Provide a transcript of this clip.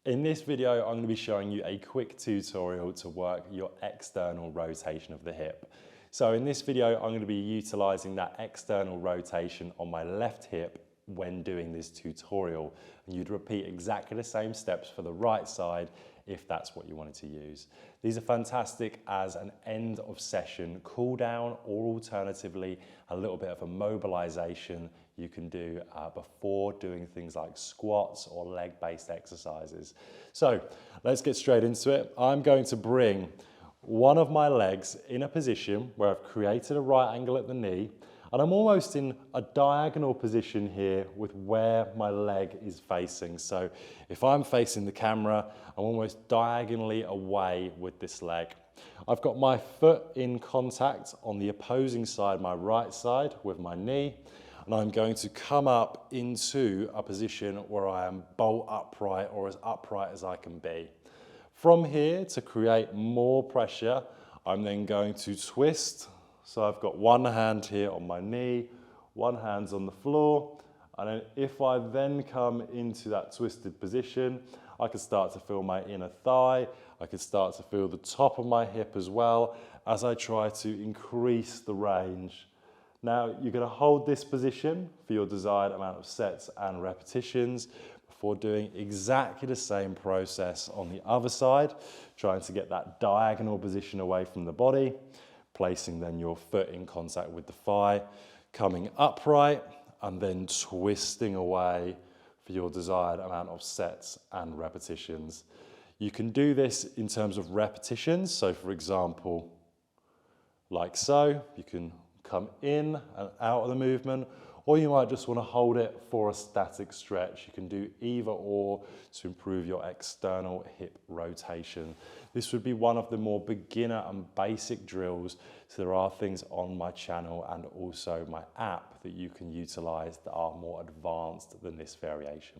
In this video, I'm going to be showing you a quick tutorial to work your external rotation of the hip. So in this video, I'm going to be utilizing that external rotation on my left hip when doing this tutorial. And you'd repeat exactly the same steps for the right side if that's what you wanted to use. These are fantastic as an end of session cool down, or alternatively, a little bit of a mobilization you can do before doing things like squats or leg-based exercises. So let's get straight into it. I'm going to bring one of my legs in a position where I've created a right angle at the knee, and I'm almost in a diagonal position here with where my leg is facing. So if I'm facing the camera, I'm almost diagonally away with this leg. I've got my foot in contact on the opposing side, my right side, with my knee, and I'm going to come up into a position where I am bolt upright, or as upright as I can be. From here, to create more pressure, I'm then going to twist. So I've got one hand here on my knee, one hand's on the floor, and then if I then come into that twisted position, I can start to feel my inner thigh, I can start to feel the top of my hip as well as I try to increase the range. Now you're going to hold this position for your desired amount of sets and repetitions before doing exactly the same process on the other side, trying to get that diagonal position away from the body, placing then your foot in contact with the thigh, coming upright and then twisting away for your desired amount of sets and repetitions. You can do this in terms of repetitions. So for example, like so, you can come in and out of the movement, or you might just want to hold it for a static stretch. You can do either or to improve your external hip rotation. This would be one of the more beginner and basic drills. So there are things on my channel and also my app that you can utilize that are more advanced than this variation.